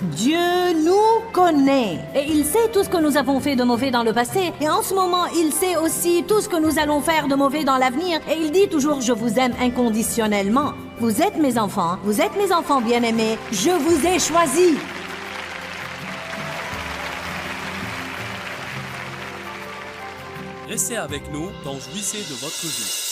Dieu nous connaît et il sait tout ce que nous avons fait de mauvais dans le passé et en ce moment, il sait aussi tout ce que nous allons faire de mauvais dans l'avenir et il dit toujours « Je vous aime inconditionnellement ». Vous êtes mes enfants bien-aimés, je vous ai choisis. Restez avec nous dans Jouissez de votre vie.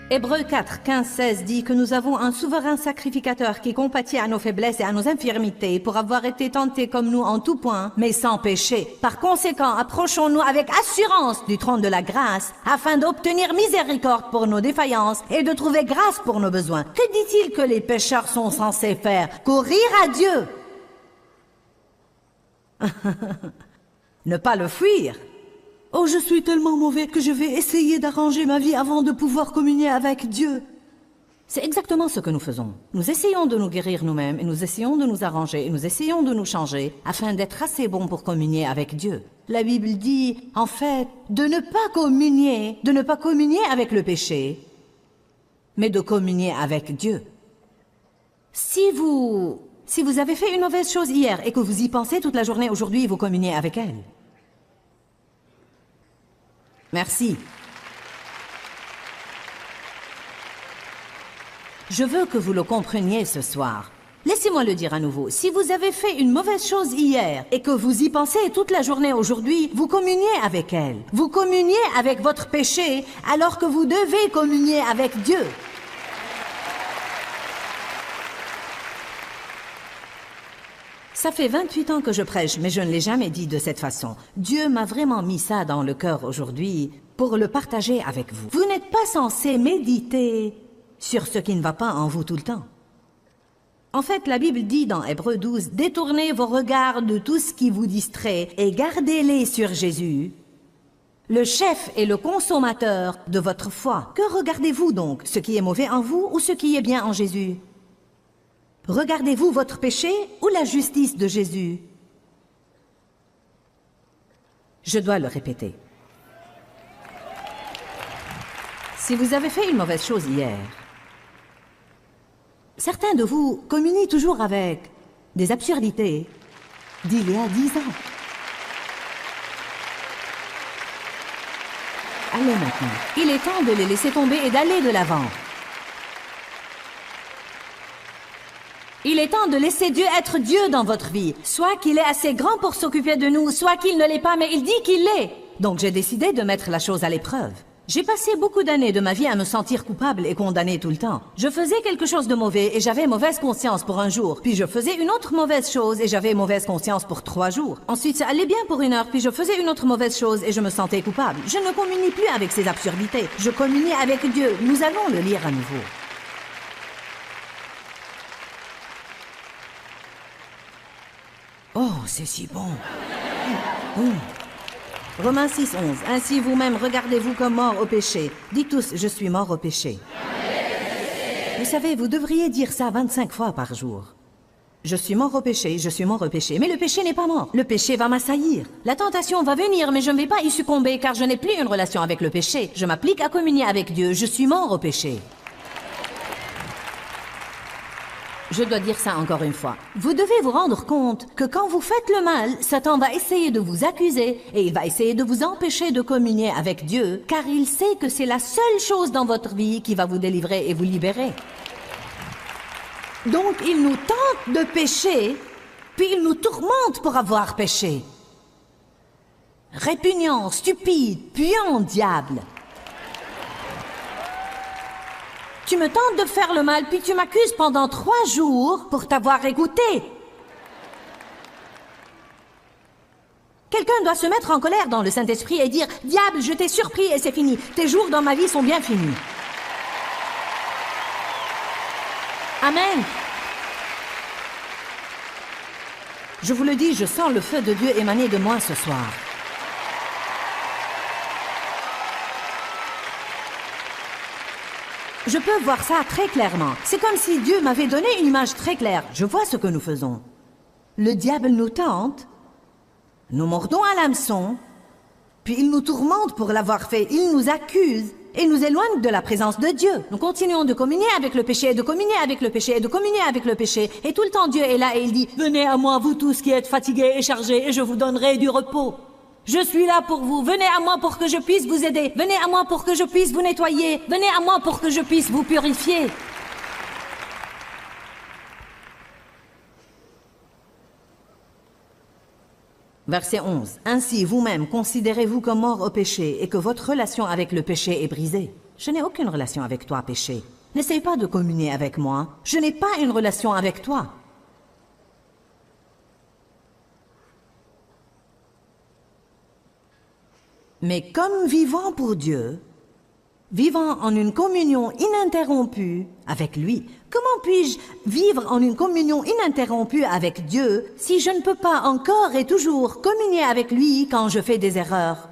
Hébreux 4, 15, 16 dit que nous avons un souverain sacrificateur qui compatit à nos faiblesses et à nos infirmités pour avoir été tenté comme nous en tout point, mais sans péché. Par conséquent, approchons-nous avec assurance du trône de la grâce afin d'obtenir miséricorde pour nos défaillances et de trouver grâce pour nos besoins. Que dit-il que les pécheurs sont censés faire? Courir à Dieu. Ne pas le fuir. Oh, je suis tellement mauvais que je vais essayer d'arranger ma vie avant de pouvoir communier avec Dieu. C'est exactement ce que nous faisons. Nous essayons de nous guérir nous-mêmes, et nous essayons de nous arranger, et nous essayons de nous changer, afin d'être assez bons pour communier avec Dieu. La Bible dit, en fait, de ne pas communier avec le péché, mais de communier avec Dieu. Si vous avez fait une mauvaise chose hier, et que vous y pensez toute la journée aujourd'hui, vous communiez avec elle. Merci. Je veux que vous le compreniez ce soir. Laissez-moi le dire à nouveau. Si vous avez fait une mauvaise chose hier et que vous y pensez toute la journée aujourd'hui, vous communiez avec elle. Vous communiez avec votre péché alors que vous devez communier avec Dieu. Ça fait 28 ans que je prêche, mais je ne l'ai jamais dit de cette façon. Dieu m'a vraiment mis ça dans le cœur aujourd'hui pour le partager avec vous. Vous n'êtes pas censé méditer sur ce qui ne va pas en vous tout le temps. En fait, la Bible dit dans Hébreux 12, « Détournez vos regards de tout ce qui vous distrait et gardez-les sur Jésus, le chef et le consommateur de votre foi. » Que regardez-vous donc? Ce qui est mauvais en vous ou ce qui est bien en Jésus? Regardez-vous votre péché ou la justice de Jésus? Je dois le répéter. Si vous avez fait une mauvaise chose hier, certains de vous communient toujours avec des absurdités d'il y a 10 ans. Allez maintenant. Il est temps de les laisser tomber et d'aller de l'avant. Il est temps de laisser Dieu être Dieu dans votre vie. Soit qu'il est assez grand pour s'occuper de nous, soit qu'il ne l'est pas, mais il dit qu'il l'est. Donc j'ai décidé de mettre la chose à l'épreuve. J'ai passé beaucoup d'années de ma vie à me sentir coupable et condamnée tout le temps. Je faisais quelque chose de mauvais et j'avais mauvaise conscience pour un jour. Puis je faisais une autre mauvaise chose et j'avais mauvaise conscience pour 3 jours. Ensuite, ça allait bien pour 1 heure, puis je faisais une autre mauvaise chose et je me sentais coupable. Je ne communie plus avec ces absurdités. Je communie avec Dieu. Nous allons le lire à nouveau. Oh, c'est si bon. Romains 6, 11. Ainsi vous-même regardez-vous comme mort au péché. Dites tous, je suis mort au péché. Vous savez, vous devriez dire ça 25 fois par jour. Je suis mort au péché, je suis mort au péché. Mais le péché n'est pas mort. Le péché va m'assaillir. La tentation va venir, mais je ne vais pas y succomber car je n'ai plus une relation avec le péché. Je m'applique à communier avec Dieu. Je suis mort au péché. Je dois dire ça encore une fois. Vous devez vous rendre compte que quand vous faites le mal, Satan va essayer de vous accuser et il va essayer de vous empêcher de communier avec Dieu, car il sait que c'est la seule chose dans votre vie qui va vous délivrer et vous libérer. Donc il nous tente de pécher, puis il nous tourmente pour avoir péché. Répugnant, stupide, puant diable. Tu me tentes de faire le mal, puis tu m'accuses pendant 3 jours pour t'avoir écouté. Quelqu'un doit se mettre en colère dans le Saint-Esprit et dire « Diable, je t'ai surpris et c'est fini. Tes jours dans ma vie sont bien finis. » Amen. Je vous le dis, je sens le feu de Dieu émaner de moi ce soir. Je peux voir ça très clairement. C'est comme si Dieu m'avait donné une image très claire. Je vois ce que nous faisons. Le diable nous tente, nous mordons à l'hameçon, puis il nous tourmente pour l'avoir fait. Il nous accuse et nous éloigne de la présence de Dieu. Nous continuons de communier avec le péché, de communier avec le péché, de communier avec le péché. Et tout le temps, Dieu est là et il dit, « Venez à moi, vous tous qui êtes fatigués et chargés, et je vous donnerai du repos. Je suis là pour vous. Venez à moi pour que je puisse vous aider. Venez à moi pour que je puisse vous nettoyer. Venez à moi pour que je puisse vous purifier. » Verset 11. Ainsi, vous-même, considérez-vous comme mort au péché et que votre relation avec le péché est brisée. Je n'ai aucune relation avec toi, péché. N'essaye pas de communier avec moi. Je n'ai pas une relation avec toi. Mais comme vivant pour Dieu, vivant en une communion ininterrompue avec lui, comment puis-je vivre en une communion ininterrompue avec Dieu si je ne peux pas encore et toujours communier avec lui quand je fais des erreurs?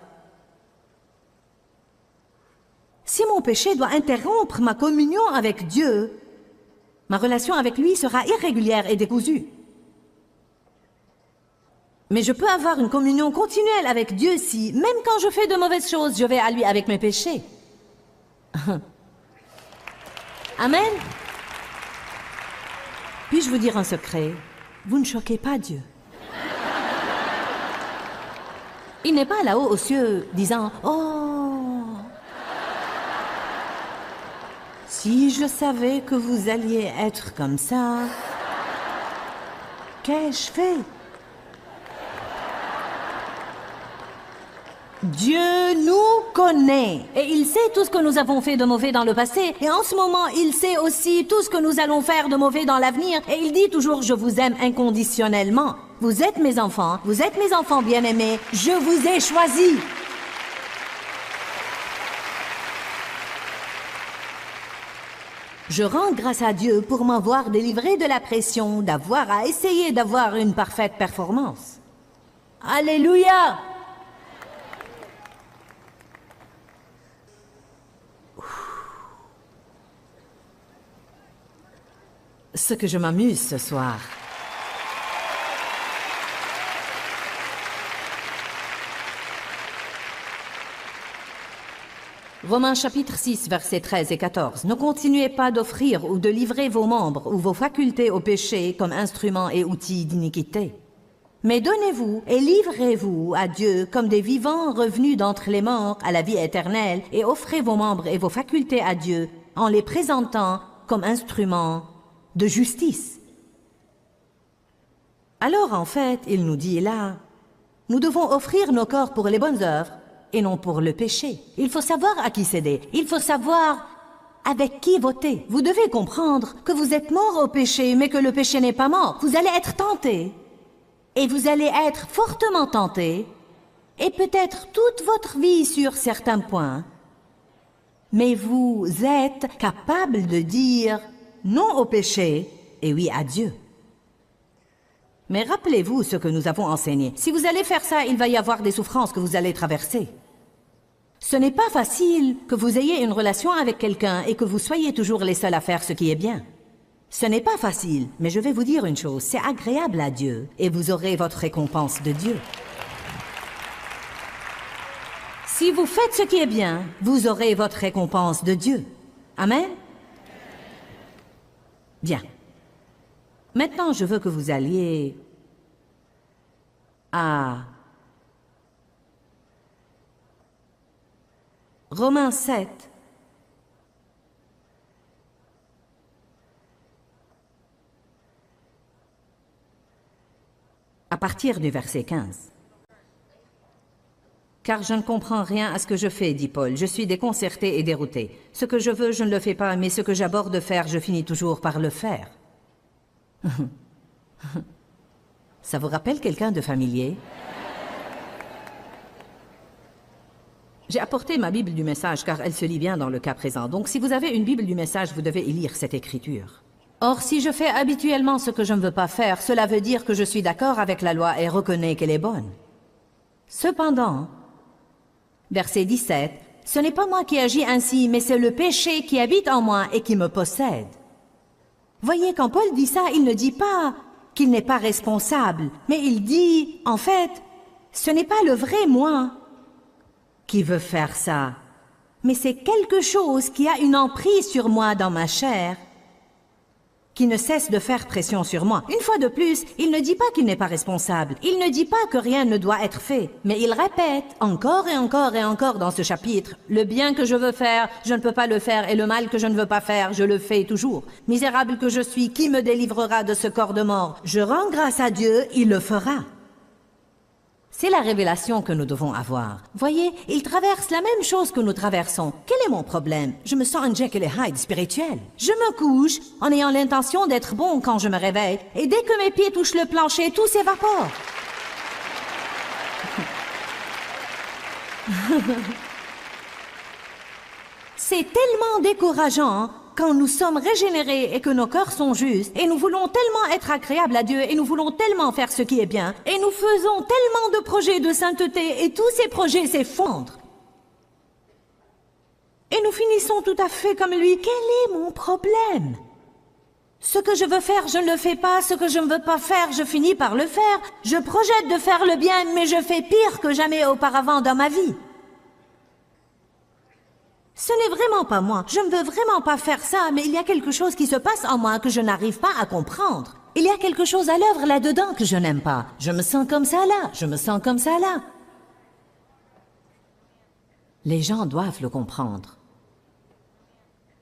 Si mon péché doit interrompre ma communion avec Dieu, ma relation avec lui sera irrégulière et décousue. Mais je peux avoir une communion continuelle avec Dieu si, même quand je fais de mauvaises choses, je vais à lui avec mes péchés. Amen. Puis-je vous dire un secret? Vous ne choquez pas Dieu. Il n'est pas là-haut aux cieux disant « Oh, si je savais que vous alliez être comme ça, qu'ai-je fait ?» Dieu nous connaît et il sait tout ce que nous avons fait de mauvais dans le passé et en ce moment il sait aussi tout ce que nous allons faire de mauvais dans l'avenir et il dit toujours je vous aime inconditionnellement. Vous êtes mes enfants bien-aimés, je vous ai choisis. Je rends grâce à Dieu pour m'avoir délivré de la pression d'avoir à essayer d'avoir une parfaite performance. Alléluia! Ce que je m'amuse ce soir. Romains chapitre 6, versets 13 et 14. Ne continuez pas d'offrir ou de livrer vos membres ou vos facultés au péché comme instruments et outils d'iniquité. Mais donnez-vous et livrez-vous à Dieu comme des vivants revenus d'entre les morts à la vie éternelle et offrez vos membres et vos facultés à Dieu en les présentant comme instruments de justice. Alors, en fait, il nous dit là, nous devons offrir nos corps pour les bonnes œuvres et non pour le péché. Il faut savoir à qui céder. Il faut savoir avec qui voter. Vous devez comprendre que vous êtes mort au péché, mais que le péché n'est pas mort. Vous allez être tenté. Et vous allez être fortement tenté. Et peut-être toute votre vie sur certains points. Mais vous êtes capable de dire non au péché et oui à Dieu. Mais rappelez-vous ce que nous avons enseigné. Si vous allez faire ça, il va y avoir des souffrances que vous allez traverser. Ce n'est pas facile que vous ayez une relation avec quelqu'un et que vous soyez toujours les seuls à faire ce qui est bien. Ce n'est pas facile, mais je vais vous dire une chose, c'est agréable à Dieu et vous aurez votre récompense de Dieu. Si vous faites ce qui est bien, vous aurez votre récompense de Dieu. Amen? Bien. Maintenant, je veux que vous alliez à Romains 7. À partir du verset 15. Car je ne comprends rien à ce que je fais, dit Paul. Je suis déconcerté et dérouté. Ce que je veux, je ne le fais pas, mais ce que j'aborde de faire, je finis toujours par le faire. Ça vous rappelle quelqu'un de familier? J'ai apporté ma Bible du Message car elle se lit bien dans le cas présent. Donc si vous avez une Bible du Message, vous devez y lire cette écriture. Or, si je fais habituellement ce que je ne veux pas faire, cela veut dire que je suis d'accord avec la loi et reconnais qu'elle est bonne. Cependant, verset 17, Ce n'est pas moi qui agis ainsi, mais c'est le péché qui habite en moi et qui me possède. Voyez, quand Paul dit ça, il ne dit pas qu'il n'est pas responsable, mais il dit, en fait, ce n'est pas le vrai moi qui veut faire ça, mais c'est quelque chose qui a une emprise sur moi dans ma chair, qui ne cesse de faire pression sur moi. Une fois de plus, il ne dit pas qu'il n'est pas responsable. Il ne dit pas que rien ne doit être fait. Mais il répète encore et encore et encore dans ce chapitre, le bien que je veux faire, je ne peux pas le faire, et le mal que je ne veux pas faire, je le fais toujours. Misérable que je suis, qui me délivrera de ce corps de mort? Je rends grâce à Dieu, il le fera. C'est la révélation que nous devons avoir. Voyez, il traverse la même chose que nous traversons. Quel est mon problème? Je me sens un Jekyll et Hyde spirituel. Je me couche en ayant l'intention d'être bon quand je me réveille, et dès que mes pieds touchent le plancher, tout s'évapore. C'est tellement décourageant quand nous sommes régénérés et que nos cœurs sont justes, et nous voulons tellement être agréables à Dieu, et nous voulons tellement faire ce qui est bien, et nous faisons tellement de projets de sainteté, et tous ces projets s'effondrent. Et nous finissons tout à fait comme lui. Quel est mon problème? Ce que je veux faire, je ne le fais pas. Ce que je ne veux pas faire, je finis par le faire. Je projette de faire le bien, mais je fais pire que jamais auparavant dans ma vie. Ce n'est vraiment pas moi. Je ne veux vraiment pas faire ça, mais il y a quelque chose qui se passe en moi que je n'arrive pas à comprendre. Il y a quelque chose à l'œuvre là-dedans que je n'aime pas. Je me sens comme ça là, je me sens comme ça là. Les gens doivent le comprendre.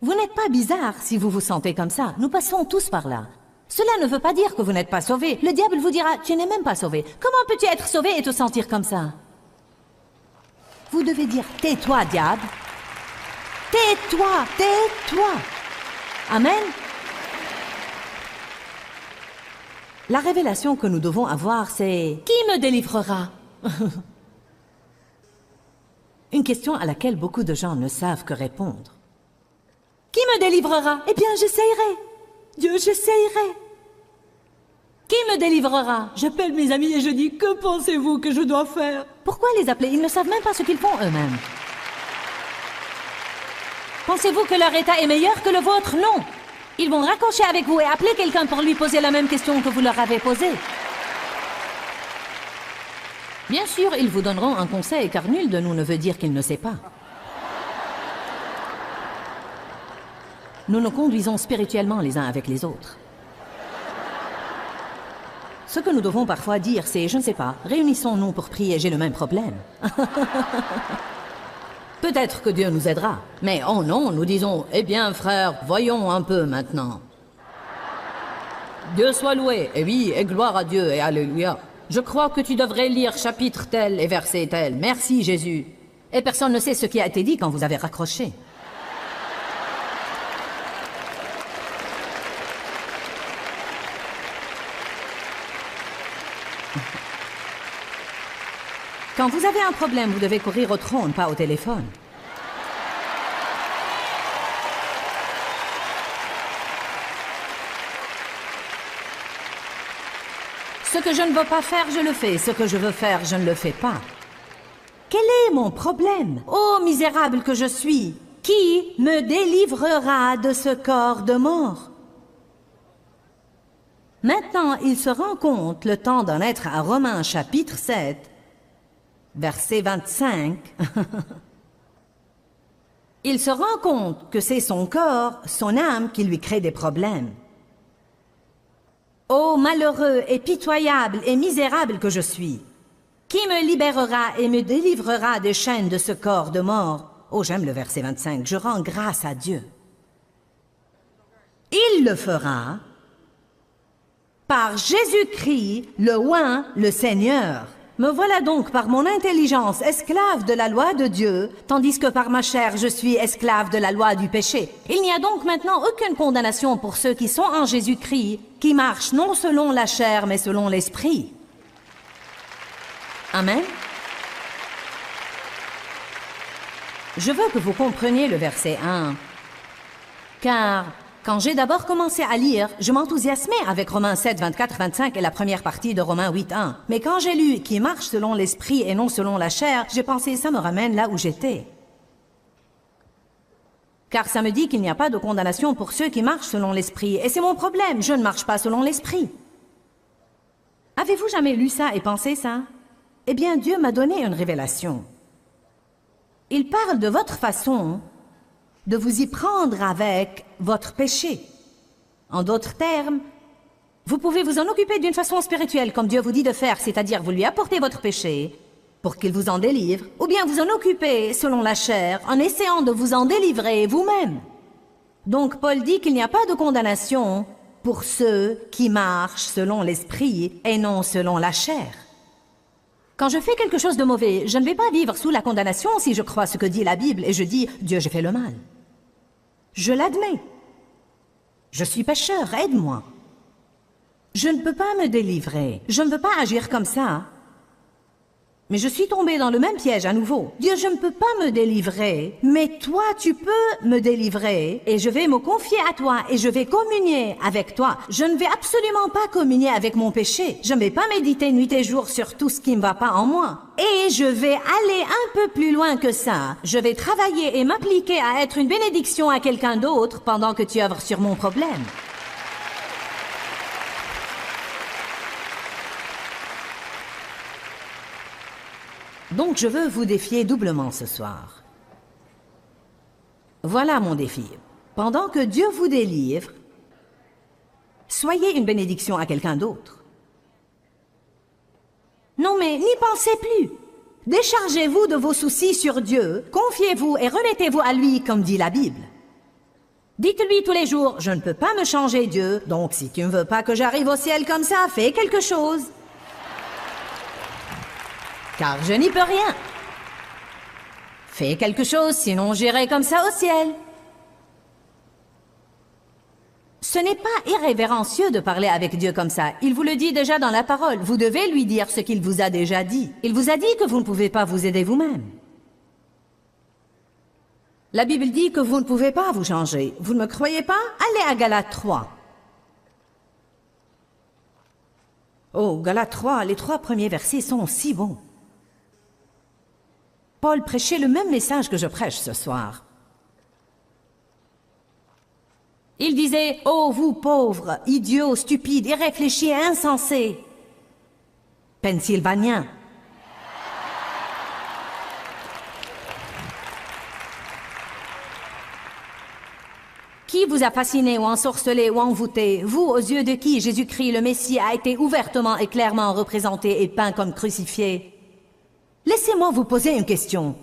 Vous n'êtes pas bizarre si vous vous sentez comme ça. Nous passons tous par là. Cela ne veut pas dire que vous n'êtes pas sauvé. Le diable vous dira, tu n'es même pas sauvé. Comment peux-tu être sauvé et te sentir comme ça? Vous devez dire, tais-toi, diable. Tais-toi, tais-toi. Amen. La révélation que nous devons avoir, c'est « Qui me délivrera ?» Une question à laquelle beaucoup de gens ne savent que répondre. Qui me délivrera? Eh bien, j'essayerai. Dieu, j'essayerai. Qui me délivrera? J'appelle mes amis et je dis, que pensez-vous que je dois faire? Pourquoi les appeler? Ils ne savent même pas ce qu'ils font eux-mêmes. Pensez-vous que leur état est meilleur que le vôtre? Non. Ils vont raccrocher avec vous et appeler quelqu'un pour lui poser la même question que vous leur avez posée. Bien sûr, ils vous donneront un conseil, car nul de nous ne veut dire qu'il ne sait pas. Nous nous conduisons spirituellement les uns avec les autres. Ce que nous devons parfois dire, c'est, je ne sais pas, réunissons-nous pour prier, j'ai le même problème. Peut-être que Dieu nous aidera. Mais oh non, nous disons, eh bien frère, voyons un peu maintenant. Dieu soit loué, et oui, et gloire à Dieu, et alléluia. Je crois que tu devrais lire chapitre tel et verset tel. Merci Jésus. Et personne ne sait ce qui a été dit quand vous avez raccroché. Quand vous avez un problème, vous devez courir au trône, pas au téléphone. Ce que je ne veux pas faire, je le fais. Ce que je veux faire, je ne le fais pas. Quel est mon problème? Ô misérable que je suis, qui me délivrera de ce corps de mort? Maintenant, il se rend compte, le temps d'en être à Romains chapitre 7, verset 25, il se rend compte que c'est son corps, son âme qui lui crée des problèmes. Ô malheureux et pitoyable et misérable que je suis, qui me libérera et me délivrera des chaînes de ce corps de mort? Oh, j'aime le verset 25, je rends grâce à Dieu. Il le fera par Jésus-Christ, le oint, le Seigneur. Me voilà donc par mon intelligence esclave de la loi de Dieu, tandis que par ma chair je suis esclave de la loi du péché. Il n'y a donc maintenant aucune condamnation pour ceux qui sont en Jésus-Christ, qui marchent non selon la chair, mais selon l'esprit. Amen. Je veux que vous compreniez le verset 1, car quand j'ai d'abord commencé à lire, je m'enthousiasmais avec Romains 7, 24, 25 et la première partie de Romains 8, 1. Mais quand j'ai lu « qui marche selon l'esprit et non selon la chair », j'ai pensé « ça me ramène là où j'étais ». Car ça me dit qu'il n'y a pas de condamnation pour ceux qui marchent selon l'esprit. Et c'est mon problème, je ne marche pas selon l'esprit. Avez-vous jamais lu ça et pensé ça? Eh bien, Dieu m'a donné une révélation. Il parle de votre façon de vous y prendre avec votre péché. En d'autres termes, vous pouvez vous en occuper d'une façon spirituelle, comme Dieu vous dit de faire, c'est-à-dire vous lui apportez votre péché pour qu'il vous en délivre, ou bien vous en occupez selon la chair, en essayant de vous en délivrer vous-même. Donc Paul dit qu'il n'y a pas de condamnation pour ceux qui marchent selon l'esprit et non selon la chair. Quand je fais quelque chose de mauvais, je ne vais pas vivre sous la condamnation si je crois ce que dit la Bible et je dis « Dieu, j'ai fait le mal ». Je l'admets. Je suis pécheur, aide-moi. Je ne peux pas me délivrer. Je ne veux pas agir comme ça. Mais je suis tombé dans le même piège à nouveau. Dieu, je ne peux pas me délivrer, mais toi, tu peux me délivrer, et je vais me confier à toi, et je vais communier avec toi. Je ne vais absolument pas communier avec mon péché. Je ne vais pas méditer nuit et jour sur tout ce qui ne va pas en moi. Et je vais aller un peu plus loin que ça. Je vais travailler et m'appliquer à être une bénédiction à quelqu'un d'autre pendant que tu œuvres sur mon problème. Donc je veux vous défier doublement ce soir. Voilà mon défi. Pendant que Dieu vous délivre, soyez une bénédiction à quelqu'un d'autre. Non mais n'y pensez plus. Déchargez-vous de vos soucis sur Dieu, confiez-vous et remettez-vous à lui comme dit la Bible. Dites-lui tous les jours, je ne peux pas me changer Dieu, donc si tu ne veux pas que j'arrive au ciel comme ça, fais quelque chose. Car je n'y peux rien. Fais quelque chose, sinon j'irai comme ça au ciel. Ce n'est pas irrévérencieux de parler avec Dieu comme ça. Il vous le dit déjà dans la parole. Vous devez lui dire ce qu'il vous a déjà dit. Il vous a dit que vous ne pouvez pas vous aider vous-même. La Bible dit que vous ne pouvez pas vous changer. Vous ne me croyez pas? Allez à Galates 3. Oh, Galates 3, les 3 premiers versets sont si bons. Paul prêchait le même message que je prêche ce soir. Il disait, « Oh, vous pauvres, idiots, stupides, irréfléchis et insensés. » Pennsylvanien. Qui vous a fasciné ou ensorcelé ou envoûté, vous aux yeux de qui Jésus-Christ le Messie a été ouvertement et clairement représenté et peint comme crucifié? Laissez-moi vous poser une question.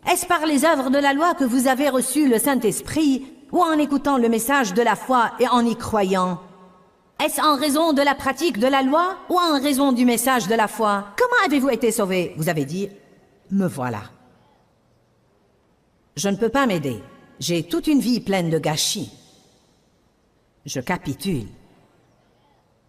Est-ce par les œuvres de la loi que vous avez reçu le Saint-Esprit ou en écoutant le message de la foi et en y croyant? Est-ce en raison de la pratique de la loi ou en raison du message de la foi? Comment avez-vous été sauvés? Vous avez dit, me voilà. Je ne peux pas m'aider. J'ai toute une vie pleine de gâchis. Je capitule.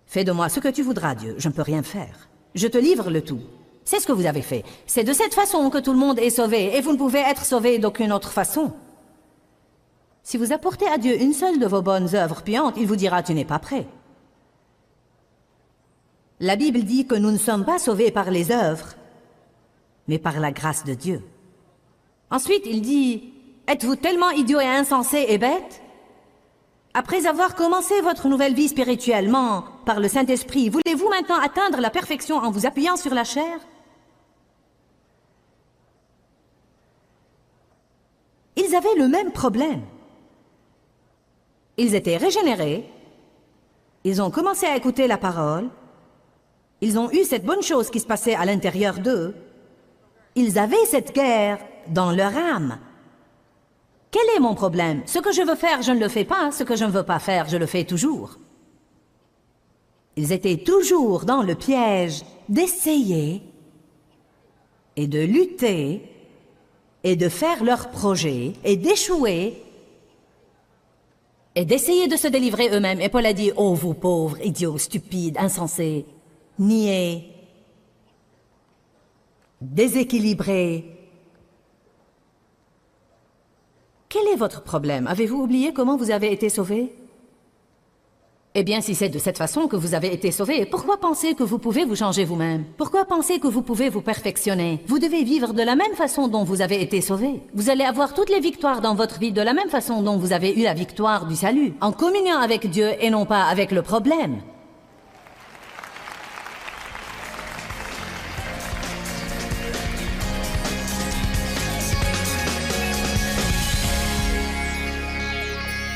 Fais de moi ce que tu voudras, Dieu. Je ne peux rien faire. Je te livre le tout. C'est ce que vous avez fait. C'est de cette façon que tout le monde est sauvé, et vous ne pouvez être sauvé d'aucune autre façon. Si vous apportez à Dieu une seule de vos bonnes œuvres puantes, il vous dira « tu n'es pas prêt ». La Bible dit que nous ne sommes pas sauvés par les œuvres, mais par la grâce de Dieu. Ensuite, il dit « êtes-vous tellement idiots et insensés et bêtes ? Après avoir commencé votre nouvelle vie spirituellement par le Saint-Esprit, voulez-vous maintenant atteindre la perfection en vous appuyant sur la chair ? » Ils avaient le même problème. Ils étaient régénérés, ils ont commencé à écouter la parole, ils ont eu cette bonne chose qui se passait à l'intérieur d'eux, ils avaient cette guerre dans leur âme. Quel est mon problème? Ce que je veux faire, je ne le fais pas, ce que je ne veux pas faire, je le fais toujours. Ils étaient toujours dans le piège d'essayer et de lutter et de faire leur projet et d'échouer et d'essayer de se délivrer eux-mêmes. Et Paul a dit, « Oh, vous pauvres, idiots, stupides, insensés, niais, déséquilibrés. » Quel est votre problème? Avez-vous oublié comment vous avez été sauvés? Eh bien, si c'est de cette façon que vous avez été sauvé, pourquoi penser que vous pouvez vous changer vous-même? Pourquoi penser que vous pouvez vous perfectionner? Vous devez vivre de la même façon dont vous avez été sauvé. Vous allez avoir toutes les victoires dans votre vie de la même façon dont vous avez eu la victoire du salut, en communiant avec Dieu et non pas avec le problème.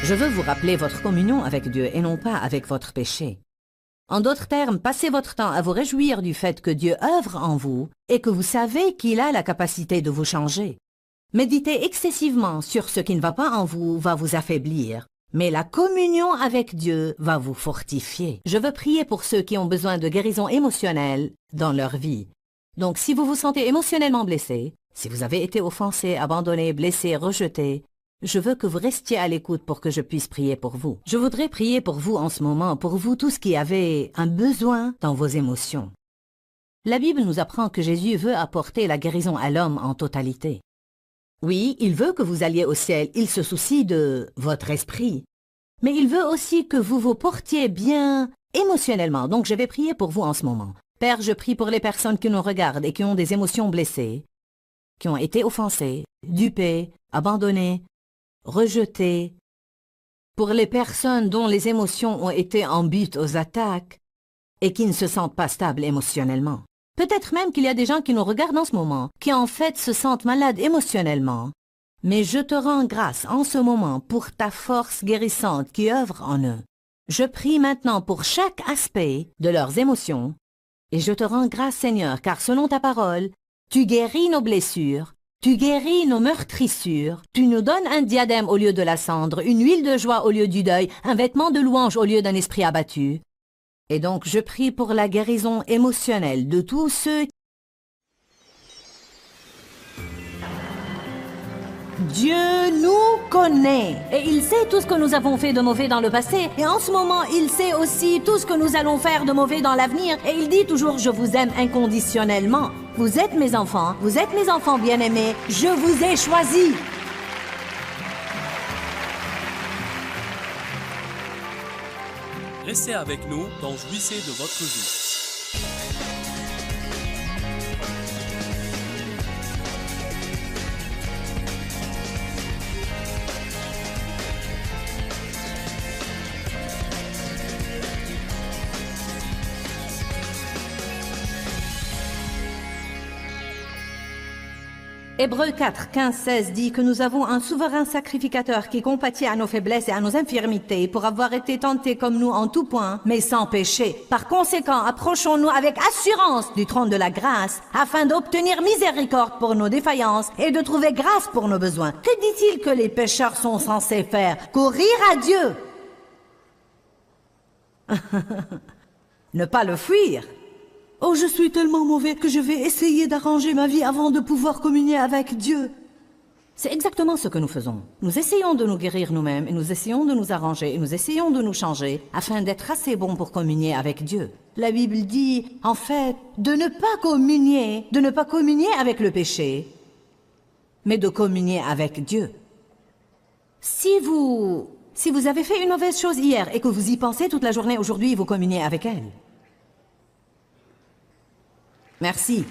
Je veux vous rappeler votre communion avec Dieu et non pas avec votre péché. En d'autres termes, passez votre temps à vous réjouir du fait que Dieu œuvre en vous et que vous savez qu'il a la capacité de vous changer. Méditer excessivement sur ce qui ne va pas en vous va vous affaiblir, mais la communion avec Dieu va vous fortifier. Je veux prier pour ceux qui ont besoin de guérison émotionnelle dans leur vie. Donc, si vous vous sentez émotionnellement blessé, si vous avez été offensé, abandonné, blessé, rejeté, je veux que vous restiez à l'écoute pour que je puisse prier pour vous. Je voudrais prier pour vous en ce moment, pour vous tous qui avez un besoin dans vos émotions. La Bible nous apprend que Jésus veut apporter la guérison à l'homme en totalité. Oui, il veut que vous alliez au ciel, il se soucie de votre esprit. Mais il veut aussi que vous vous portiez bien émotionnellement. Donc je vais prier pour vous en ce moment. Père, je prie pour les personnes qui nous regardent et qui ont des émotions blessées, qui ont été offensées, dupées, abandonnées, rejetées, pour les personnes dont les émotions ont été en but aux attaques et qui ne se sentent pas stables émotionnellement. Peut-être même qu'il y a des gens qui nous regardent en ce moment, qui en fait se sentent malades émotionnellement. Mais je te rends grâce en ce moment pour ta force guérissante qui œuvre en eux. Je prie maintenant pour chaque aspect de leurs émotions et je te rends grâce Seigneur, car selon ta parole, tu guéris nos blessures, tu guéris nos meurtrissures, tu nous donnes un diadème au lieu de la cendre, une huile de joie au lieu du deuil, un vêtement de louange au lieu d'un esprit abattu. Et donc je prie pour la guérison émotionnelle de tous ceux. Dieu nous connaît et il sait tout ce que nous avons fait de mauvais dans le passé et en ce moment il sait aussi tout ce que nous allons faire de mauvais dans l'avenir et il dit toujours je vous aime inconditionnellement. Vous êtes mes enfants bien-aimés, je vous ai choisis. Restez avec nous dans Jouissez de votre vie. Hébreux 4, 15, 16 dit que nous avons un souverain sacrificateur qui compatit à nos faiblesses et à nos infirmités pour avoir été tenté comme nous en tout point, mais sans péché. Par conséquent, approchons-nous avec assurance du trône de la grâce afin d'obtenir miséricorde pour nos défaillances et de trouver grâce pour nos besoins. Que dit-il que les pécheurs sont censés faire? Courir à Dieu. Ne pas le fuir. Oh, je suis tellement mauvais que je vais essayer d'arranger ma vie avant de pouvoir communier avec Dieu. C'est exactement ce que nous faisons. Nous essayons de nous guérir nous-mêmes et nous essayons de nous arranger et nous essayons de nous changer afin d'être assez bons pour communier avec Dieu. La Bible dit, en fait, de ne pas communier avec le péché, mais de communier avec Dieu. Si vous avez fait une mauvaise chose hier et que vous y pensez toute la journée aujourd'hui, vous communiez avec elle. Merci.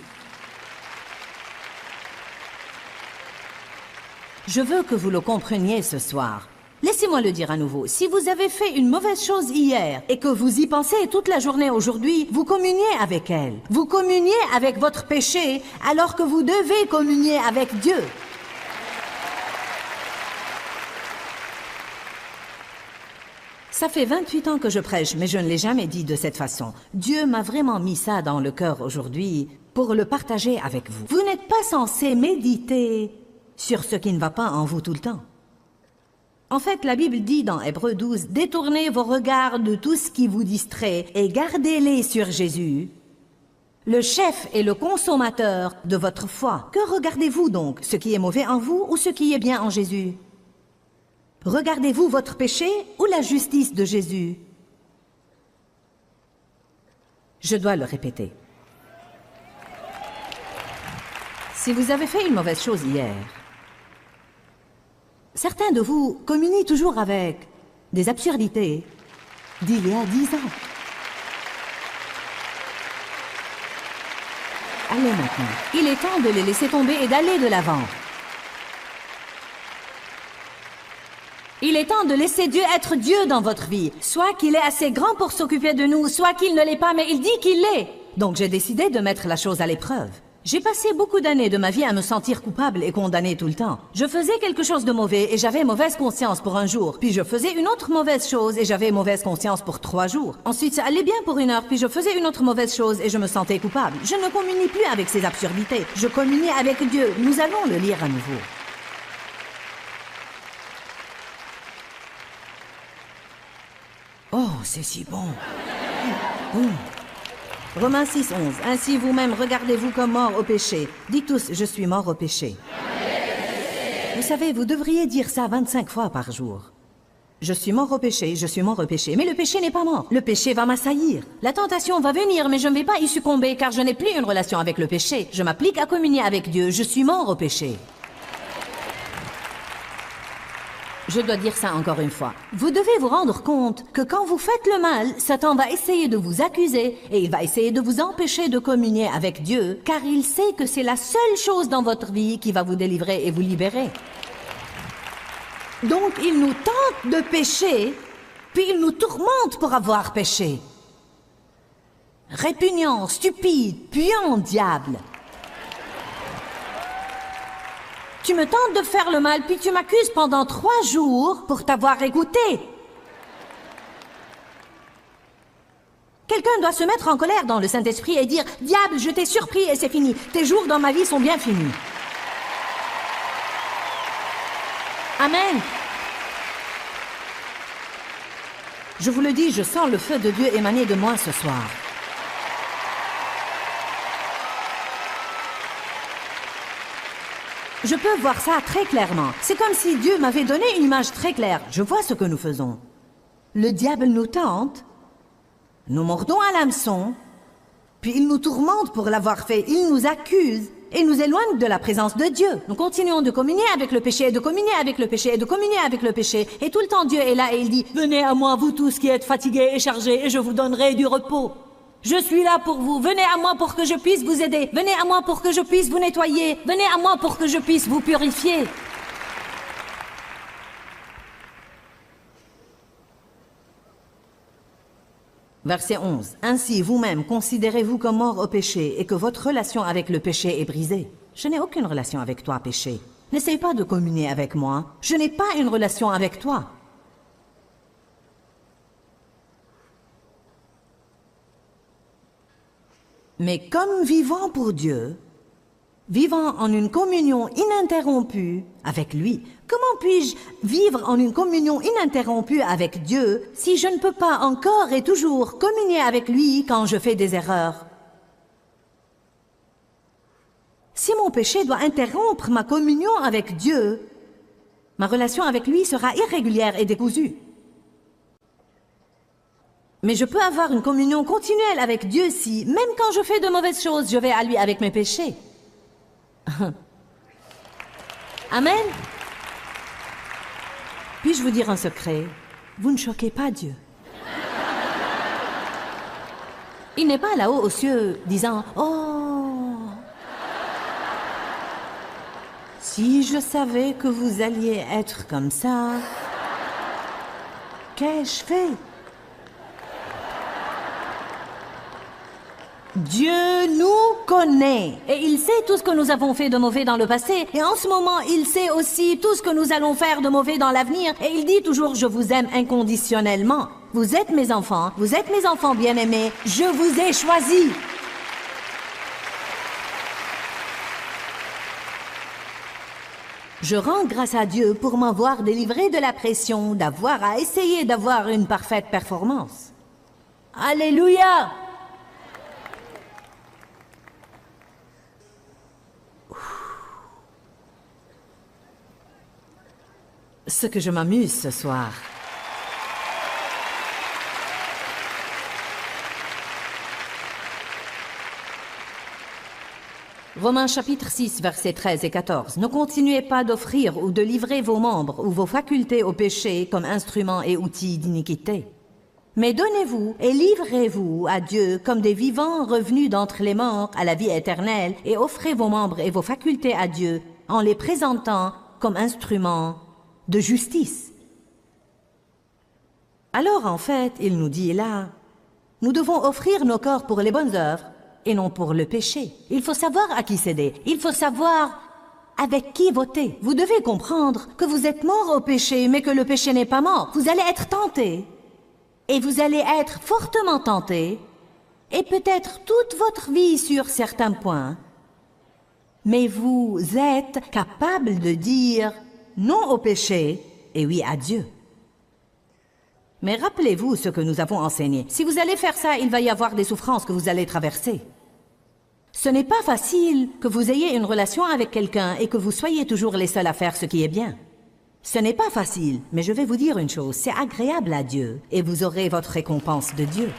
Je veux que vous le compreniez ce soir. Laissez-moi le dire à nouveau. Si vous avez fait une mauvaise chose hier et que vous y pensez toute la journée aujourd'hui, vous communiez avec elle. Vous communiez avec votre péché alors que vous devez communier avec Dieu. Ça fait 28 ans que je prêche, mais je ne l'ai jamais dit de cette façon. Dieu m'a vraiment mis ça dans le cœur aujourd'hui pour le partager avec vous. Vous n'êtes pas censé méditer sur ce qui ne va pas en vous tout le temps. En fait, la Bible dit dans Hébreux 12, « Détournez vos regards de tout ce qui vous distrait et gardez-les sur Jésus, le chef et le consommateur de votre foi. » Que regardez-vous donc? Ce qui est mauvais en vous ou ce qui est bien en Jésus? Regardez-vous votre péché ou la justice de Jésus? Je dois le répéter. Si vous avez fait une mauvaise chose hier, certains de vous communient toujours avec des absurdités, d'il y a 10 ans. Allez maintenant. Il est temps de les laisser tomber et d'aller de l'avant. Il est temps de laisser Dieu être Dieu dans votre vie. Soit qu'il est assez grand pour s'occuper de nous, soit qu'il ne l'est pas, mais il dit qu'il l'est. Donc j'ai décidé de mettre la chose à l'épreuve. J'ai passé beaucoup d'années de ma vie à me sentir coupable et condamnée tout le temps. Je faisais quelque chose de mauvais et j'avais mauvaise conscience pour un jour. Puis je faisais une autre mauvaise chose et j'avais mauvaise conscience pour 3 jours. Ensuite, ça allait bien pour 1 heure, puis je faisais une autre mauvaise chose et je me sentais coupable. Je ne communie plus avec ces absurdités. Je communie avec Dieu. Nous allons le lire à nouveau. Oh, c'est si bon. Romains 6, 11. Ainsi vous-même regardez-vous comme mort au péché. Dites tous, je suis mort au péché. Vous savez, vous devriez dire ça 25 fois par jour. Je suis mort au péché, je suis mort au péché. Mais le péché n'est pas mort. Le péché va m'assaillir. La tentation va venir, mais je ne vais pas y succomber car je n'ai plus une relation avec le péché. Je m'applique à communier avec Dieu. Je suis mort au péché. Je dois dire ça encore une fois. Vous devez vous rendre compte que quand vous faites le mal, Satan va essayer de vous accuser et il va essayer de vous empêcher de communier avec Dieu, car il sait que c'est la seule chose dans votre vie qui va vous délivrer et vous libérer. Donc il nous tente de pécher, puis il nous tourmente pour avoir péché. Répugnant, stupide, puant diable. Tu me tentes de faire le mal, puis tu m'accuses pendant 3 jours pour t'avoir écouté. Quelqu'un doit se mettre en colère dans le Saint-Esprit et dire « Diable, je t'ai surpris et c'est fini. Tes jours dans ma vie sont bien finis. » Amen. Je vous le dis, je sens le feu de Dieu émaner de moi ce soir. Je peux voir ça très clairement. C'est comme si Dieu m'avait donné une image très claire. Je vois ce que nous faisons. Le diable nous tente, nous mordons à l'hameçon, puis il nous tourmente pour l'avoir fait. Il nous accuse et nous éloigne de la présence de Dieu. Nous continuons de communier avec le péché, de communier avec le péché, de communier avec le péché. Et tout le temps, Dieu est là et il dit « Venez à moi, vous tous qui êtes fatigués et chargés, et je vous donnerai du repos. » Je suis là pour vous. Venez à moi pour que je puisse vous aider. Venez à moi pour que je puisse vous nettoyer. Venez à moi pour que je puisse vous purifier. Verset 11. Ainsi, vous-même, considérez-vous comme mort au péché et que votre relation avec le péché est brisée. Je n'ai aucune relation avec toi, péché. N'essaye pas de communier avec moi. Je n'ai pas une relation avec toi. Mais comme vivant pour Dieu, vivant en une communion ininterrompue avec lui, comment puis-je vivre en une communion ininterrompue avec Dieu si je ne peux pas encore et toujours communier avec lui quand je fais des erreurs? Si mon péché doit interrompre ma communion avec Dieu, ma relation avec lui sera irrégulière et décousue. Mais je peux avoir une communion continuelle avec Dieu si, même quand je fais de mauvaises choses, je vais à lui avec mes péchés. Amen. Puis-je vous dire un secret? Vous ne choquez pas Dieu. Il n'est pas là-haut aux cieux disant « Oh, si je savais que vous alliez être comme ça, qu'ai-je fait ?» Dieu nous connaît et il sait tout ce que nous avons fait de mauvais dans le passé et en ce moment il sait aussi tout ce que nous allons faire de mauvais dans l'avenir et il dit toujours je vous aime inconditionnellement. Vous êtes mes enfants bien-aimés, je vous ai choisis. Je rends grâce à Dieu pour m'avoir délivré de la pression d'avoir à essayer d'avoir une parfaite performance. Alléluia! Ce que je m'amuse ce soir. Romains chapitre 6, versets 13 et 14. Ne continuez pas d'offrir ou de livrer vos membres ou vos facultés au péché comme instruments et outils d'iniquité, Mais donnez-vous et livrez-vous à Dieu comme des vivants revenus d'entre les morts à la vie éternelle et offrez vos membres et vos facultés à Dieu en les présentant comme instruments de justice. Alors en fait, il nous dit là, nous devons offrir nos corps pour les bonnes œuvres et non pour le péché. Il faut savoir à qui céder, il faut savoir avec qui voter. Vous devez comprendre que vous êtes mort au péché, mais que le péché n'est pas mort. Vous allez être tenté. Et vous allez être fortement tenté, et peut-être toute votre vie sur certains points. Mais vous êtes capable de dire non au péché et oui à Dieu. Mais rappelez-vous ce que nous avons enseigné. Si vous allez faire ça, il va y avoir des souffrances que vous allez traverser. Ce n'est pas facile que vous ayez une relation avec quelqu'un et que vous soyez toujours les seuls à faire ce qui est bien. Ce n'est pas facile, mais je vais vous dire une chose, c'est agréable à Dieu et vous aurez votre récompense de Dieu.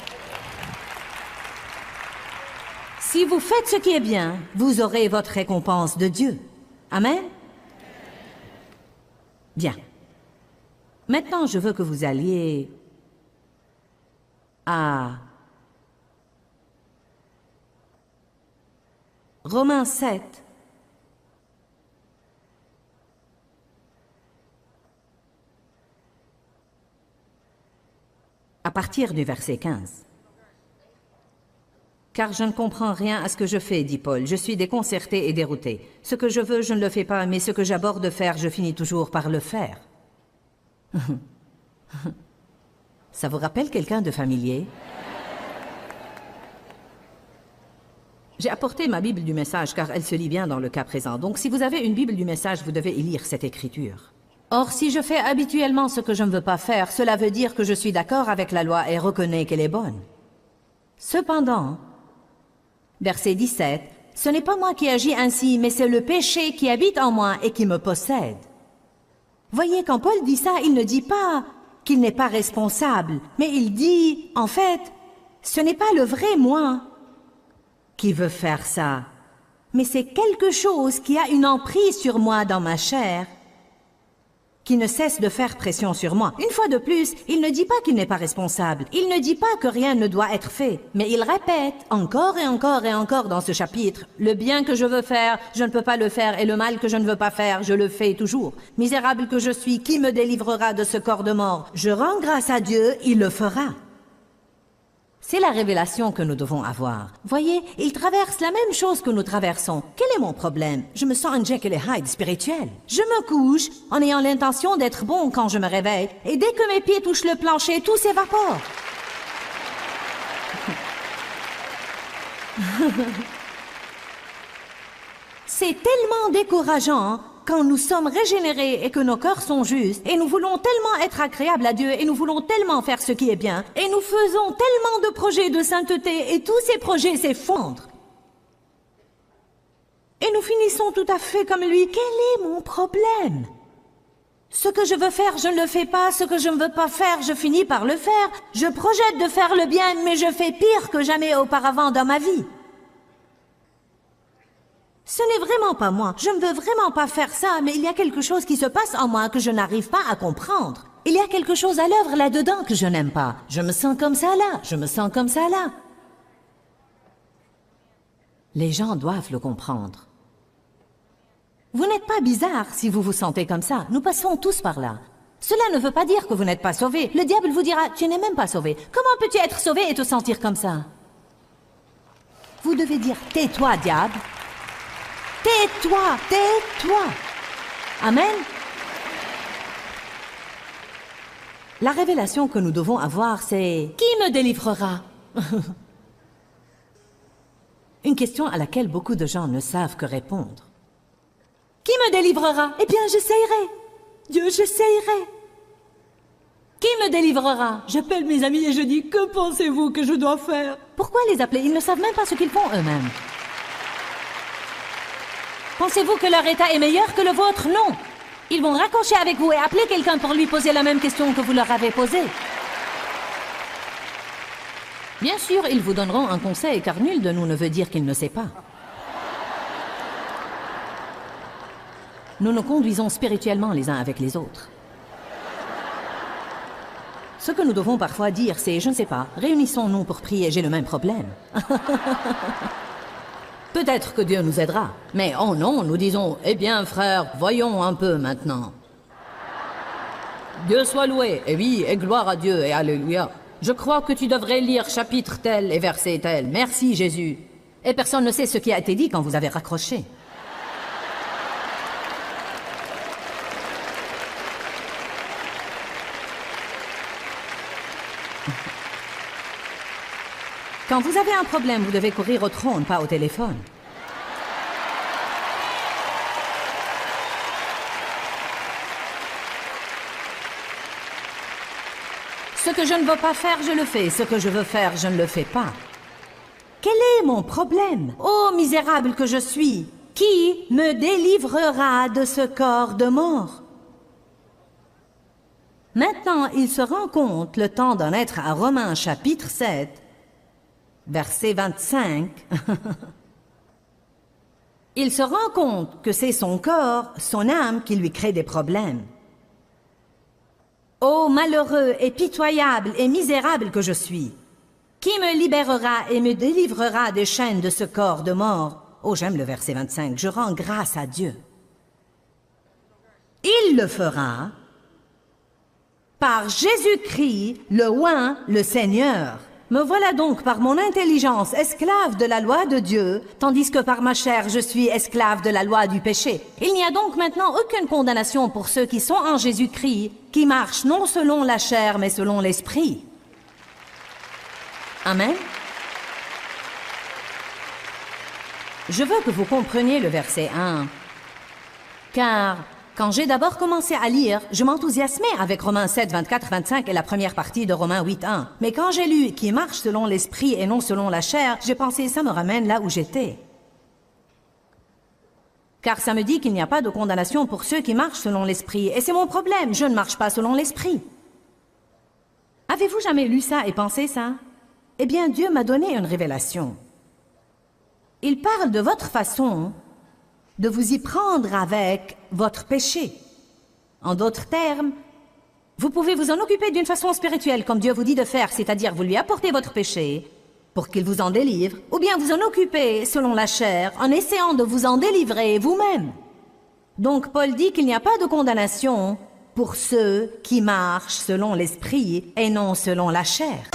Si vous faites ce qui est bien, vous aurez votre récompense de Dieu. Amen? Bien. Maintenant, je veux que vous alliez à Romains 7. À partir du verset 15. « Car je ne comprends rien à ce que je fais, dit Paul. Je suis déconcerté et dérouté. Ce que je veux, je ne le fais pas, mais ce que j'aborde de faire, je finis toujours par le faire. » Ça vous rappelle quelqu'un de familier? J'ai apporté ma Bible du message car elle se lit bien dans le cas présent. Donc si vous avez une Bible du message, vous devez y lire cette écriture. Or, si je fais habituellement ce que je ne veux pas faire, cela veut dire que je suis d'accord avec la loi et reconnais qu'elle est bonne. Cependant, verset 17, « Ce n'est pas moi qui agis ainsi, mais c'est le péché qui habite en moi et qui me possède. » Voyez, quand Paul dit ça, il ne dit pas qu'il n'est pas responsable, mais il dit, en fait, ce n'est pas le vrai moi qui veut faire ça, mais c'est quelque chose qui a une emprise sur moi dans ma chair, qui ne cesse de faire pression sur moi. Une fois de plus, il ne dit pas qu'il n'est pas responsable. Il ne dit pas que rien ne doit être fait. Mais il répète encore et encore et encore dans ce chapitre, « Le bien que je veux faire, je ne peux pas le faire, et le mal que je ne veux pas faire, je le fais toujours. Misérable que je suis, qui me délivrera de ce corps de mort? Je rends grâce à Dieu, il le fera. » C'est la révélation que nous devons avoir. Voyez, il traverse la même chose que nous traversons. Quel est mon problème? Je me sens un Jekyll et Hyde spirituel. Je me couche en ayant l'intention d'être bon quand je me réveille, et dès que mes pieds touchent le plancher, tout s'évapore. C'est tellement décourageant quand nous sommes régénérés et que nos cœurs sont justes, et nous voulons tellement être agréables à Dieu, et nous voulons tellement faire ce qui est bien, et nous faisons tellement de projets de sainteté, et tous ces projets s'effondrent. Et nous finissons tout à fait comme lui. Quel est mon problème? Ce que je veux faire, je ne le fais pas. Ce que je ne veux pas faire, je finis par le faire. Je projette de faire le bien, mais je fais pire que jamais auparavant dans ma vie. Ce n'est vraiment pas moi. Je ne veux vraiment pas faire ça, mais il y a quelque chose qui se passe en moi que je n'arrive pas à comprendre. Il y a quelque chose à l'œuvre là-dedans que je n'aime pas. Je me sens comme ça là, je me sens comme ça là. Les gens doivent le comprendre. Vous n'êtes pas bizarre si vous vous sentez comme ça. Nous passons tous par là. Cela ne veut pas dire que vous n'êtes pas sauvé. Le diable vous dira, tu n'es même pas sauvé. Comment peux-tu être sauvé et te sentir comme ça? Vous devez dire, tais-toi, diable. Tais-toi, tais-toi. Amen. La révélation que nous devons avoir, c'est « Qui me délivrera ?» Une question à laquelle beaucoup de gens ne savent que répondre. Qui me délivrera? Eh bien, j'essayerai. Dieu, j'essayerai. Qui me délivrera? J'appelle mes amis et je dis, que pensez-vous que je dois faire? Pourquoi les appeler? Ils ne savent même pas ce qu'ils font eux-mêmes. Pensez-vous que leur état est meilleur que le vôtre? Non. Ils vont raccrocher avec vous et appeler quelqu'un pour lui poser la même question que vous leur avez posée. Bien sûr, ils vous donneront un conseil, car nul de nous ne veut dire qu'il ne sait pas. Nous nous conduisons spirituellement les uns avec les autres. Ce que nous devons parfois dire, c'est, je ne sais pas, réunissons-nous pour prier, j'ai le même problème. Peut-être que Dieu nous aidera. Mais oh non, nous disons, eh bien frère, voyons un peu maintenant. Dieu soit loué, et oui, et gloire à Dieu, et alléluia. Je crois que tu devrais lire chapitre tel et verset tel. Merci Jésus. Et personne ne sait ce qui a été dit quand vous avez raccroché. Quand vous avez un problème, vous devez courir au trône, pas au téléphone. Ce que je ne veux pas faire, je le fais. Ce que je veux faire, je ne le fais pas. Quel est mon problème? Ô misérable que je suis, qui me délivrera de ce corps de mort? Maintenant, il se rend compte, le temps d'en être à Romains chapitre 7, verset 25, il se rend compte que c'est son corps, son âme qui lui crée des problèmes. Ô malheureux et pitoyable et misérable que je suis, qui me libérera et me délivrera des chaînes de ce corps de mort? Oh, j'aime le verset 25, je rends grâce à Dieu. Il le fera par Jésus-Christ, le oint, le Seigneur. Me voilà donc par mon intelligence esclave de la loi de Dieu, tandis que par ma chair je suis esclave de la loi du péché. Il n'y a donc maintenant aucune condamnation pour ceux qui sont en Jésus-Christ, qui marchent non selon la chair, mais selon l'esprit. Amen. Je veux que vous compreniez le verset 1, car quand j'ai d'abord commencé à lire, je m'enthousiasmais avec Romains 7, 24, 25 et la première partie de Romains 8, 1. Mais quand j'ai lu « qui marche selon l'esprit et non selon la chair », j'ai pensé « ça me ramène là où j'étais ». Car ça me dit qu'il n'y a pas de condamnation pour ceux qui marchent selon l'esprit. Et c'est mon problème, je ne marche pas selon l'esprit. Avez-vous jamais lu ça et pensé ça? Eh bien, Dieu m'a donné une révélation. Il parle de votre façon de vous y prendre avec votre péché. En d'autres termes, vous pouvez vous en occuper d'une façon spirituelle, comme Dieu vous dit de faire, c'est-à-dire vous lui apportez votre péché pour qu'il vous en délivre, ou bien vous en occupez selon la chair, en essayant de vous en délivrer vous-même. Donc Paul dit qu'il n'y a pas de condamnation pour ceux qui marchent selon l'esprit et non selon la chair.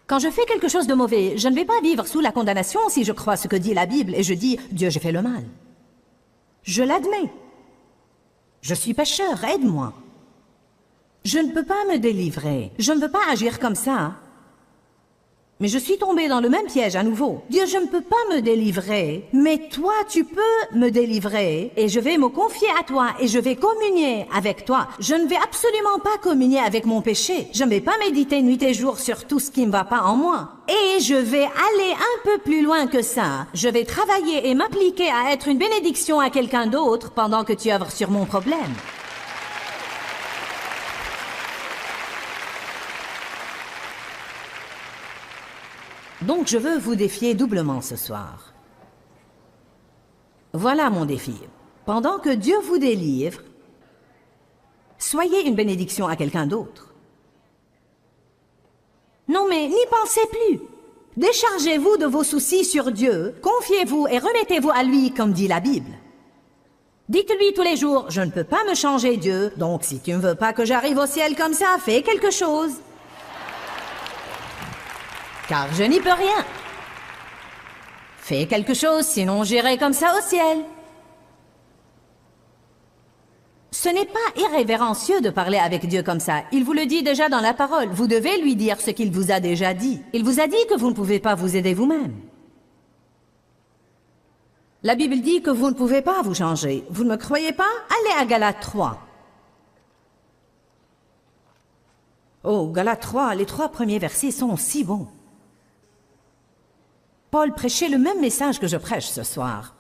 Quand je fais quelque chose de mauvais, je ne vais pas vivre sous la condamnation si je crois ce que dit la Bible et je dis « Dieu, j'ai fait le mal ». Je l'admets. Je suis pécheur, aide-moi. Je ne peux pas me délivrer. Je ne veux pas agir comme ça. Mais je suis tombée dans le même piège à nouveau. Dieu, je ne peux pas me délivrer, mais toi, tu peux me délivrer, et je vais me confier à toi, et je vais communier avec toi. Je ne vais absolument pas communier avec mon péché. Je ne vais pas méditer nuit et jour sur tout ce qui ne va pas en moi. Et je vais aller un peu plus loin que ça. Je vais travailler et m'appliquer à être une bénédiction à quelqu'un d'autre pendant que tu œuvres sur mon problème. Donc je veux vous défier doublement ce soir. Voilà mon défi. Pendant que Dieu vous délivre, soyez une bénédiction à quelqu'un d'autre. Non mais n'y pensez plus. Déchargez-vous de vos soucis sur Dieu, confiez-vous et remettez-vous à lui comme dit la Bible. Dites-lui tous les jours, je ne peux pas me changer Dieu, donc si tu ne veux pas que j'arrive au ciel comme ça, fais quelque chose. Car je n'y peux rien. Fais quelque chose, sinon j'irai comme ça au ciel. Ce n'est pas irrévérencieux de parler avec Dieu comme ça. Il vous le dit déjà dans la parole. Vous devez lui dire ce qu'il vous a déjà dit. Il vous a dit que vous ne pouvez pas vous aider vous-même. La Bible dit que vous ne pouvez pas vous changer. Vous ne me croyez pas? Allez à Galates 3. Oh, Galates 3, les 3 premiers versets sont si bons. Paul prêchait le même message que je prêche ce soir.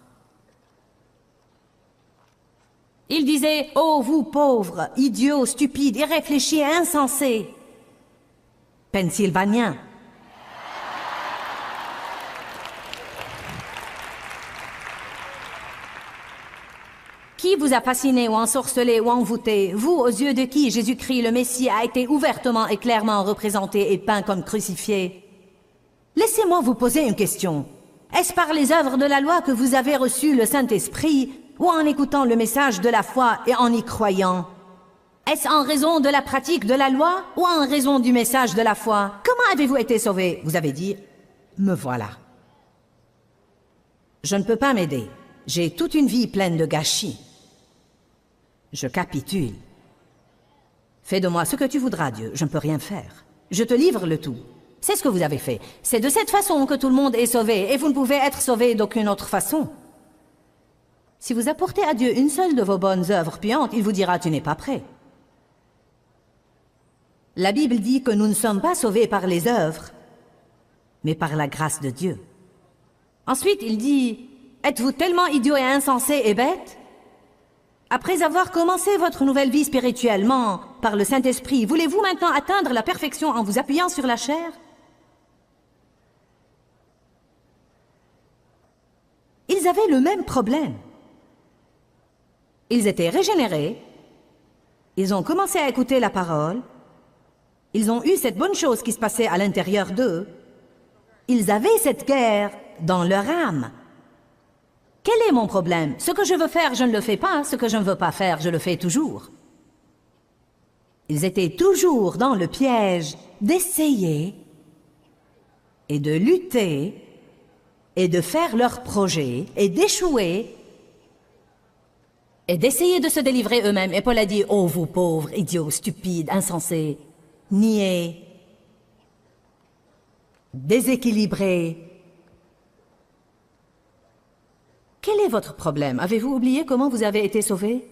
Il disait « Oh, vous pauvres, idiots, stupides, irréfléchis et insensés !» Pennsylvanien. Qui vous a fasciné ou ensorcelé ou envoûté, vous aux yeux de qui Jésus-Christ le Messie a été ouvertement et clairement représenté et peint comme crucifié? Laissez-moi vous poser une question. Est-ce par les œuvres de la loi que vous avez reçu le Saint-Esprit, ou en écoutant le message de la foi et en y croyant? Est-ce en raison de la pratique de la loi, ou en raison du message de la foi? Comment avez-vous été sauvés? Vous avez dit, me voilà. Je ne peux pas m'aider. J'ai toute une vie pleine de gâchis. Je capitule. Fais de moi ce que tu voudras, Dieu. Je ne peux rien faire. Je te livre le tout. C'est ce que vous avez fait. C'est de cette façon que tout le monde est sauvé, et vous ne pouvez être sauvé d'aucune autre façon. Si vous apportez à Dieu une seule de vos bonnes œuvres puantes, il vous dira « tu n'es pas prêt ». La Bible dit que nous ne sommes pas sauvés par les œuvres, mais par la grâce de Dieu. Ensuite, il dit « êtes-vous tellement idiots et insensés et bêtes ? Après avoir commencé votre nouvelle vie spirituellement par le Saint-Esprit, voulez-vous maintenant atteindre la perfection en vous appuyant sur la chair ? Ils avaient le même problème. Ils étaient régénérés, ils ont commencé à écouter la parole, ils ont eu cette bonne chose qui se passait à l'intérieur d'eux, ils avaient cette guerre dans leur âme. Quel est mon problème? Ce que je veux faire, je ne le fais pas, ce que je ne veux pas faire, je le fais toujours. Ils étaient toujours dans le piège d'essayer et de lutter et de faire leur projet, et d'échouer, et d'essayer de se délivrer eux-mêmes. Et Paul a dit, « Oh, vous pauvres, idiots, stupides, insensés, niais, déséquilibrés, Quel est votre problème? Avez-vous oublié comment vous avez été sauvé?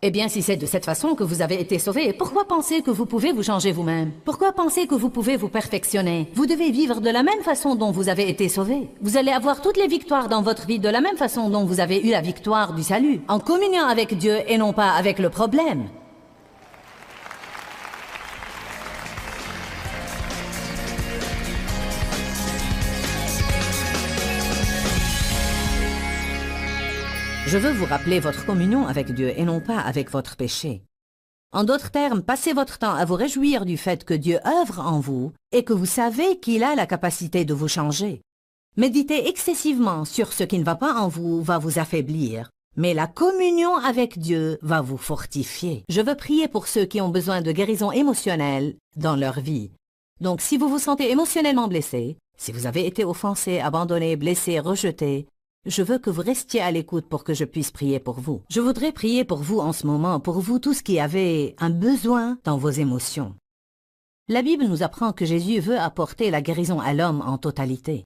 Eh bien, si c'est de cette façon que vous avez été sauvé, pourquoi penser que vous pouvez vous changer vous-même? Pourquoi penser que vous pouvez vous perfectionner? Vous devez vivre de la même façon dont vous avez été sauvé. Vous allez avoir toutes les victoires dans votre vie de la même façon dont vous avez eu la victoire du salut, en communion avec Dieu et non pas avec le problème. Je veux vous rappeler votre communion avec Dieu et non pas avec votre péché. En d'autres termes, passez votre temps à vous réjouir du fait que Dieu œuvre en vous et que vous savez qu'il a la capacité de vous changer. Méditer excessivement sur ce qui ne va pas en vous va vous affaiblir, mais la communion avec Dieu va vous fortifier. Je veux prier pour ceux qui ont besoin de guérison émotionnelle dans leur vie. Donc si vous vous sentez émotionnellement blessé, si vous avez été offensé, abandonné, blessé, rejeté, je veux que vous restiez à l'écoute pour que je puisse prier pour vous. Je voudrais prier pour vous en ce moment, pour vous tous qui avez un besoin dans vos émotions. La Bible nous apprend que Jésus veut apporter la guérison à l'homme en totalité.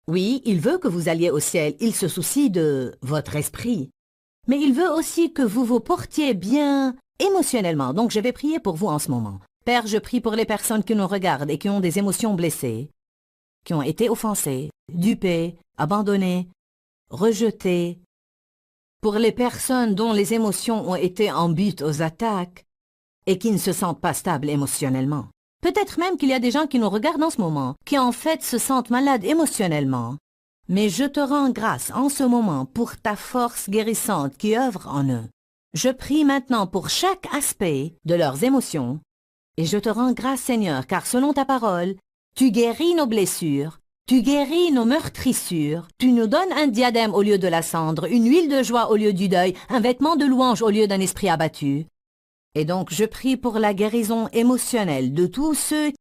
Oui, il veut que vous alliez au ciel, il se soucie de votre esprit. Mais il veut aussi que vous vous portiez bien émotionnellement, donc je vais prier pour vous en ce moment. Père, je prie pour les personnes qui nous regardent et qui ont des émotions blessées, qui ont été offensées, dupées, abandonnées, rejetées, pour les personnes dont les émotions ont été en but aux attaques et qui ne se sentent pas stables émotionnellement. Peut-être même qu'il y a des gens qui nous regardent en ce moment, qui en fait se sentent malades émotionnellement. Mais je te rends grâce en ce moment pour ta force guérissante qui œuvre en eux. Je prie maintenant pour chaque aspect de leurs émotions et je te rends grâce Seigneur, car selon ta parole, tu guéris nos blessures, tu guéris nos meurtrissures, tu nous donnes un diadème au lieu de la cendre, une huile de joie au lieu du deuil, un vêtement de louange au lieu d'un esprit abattu. Et donc je prie pour la guérison émotionnelle de tous ceux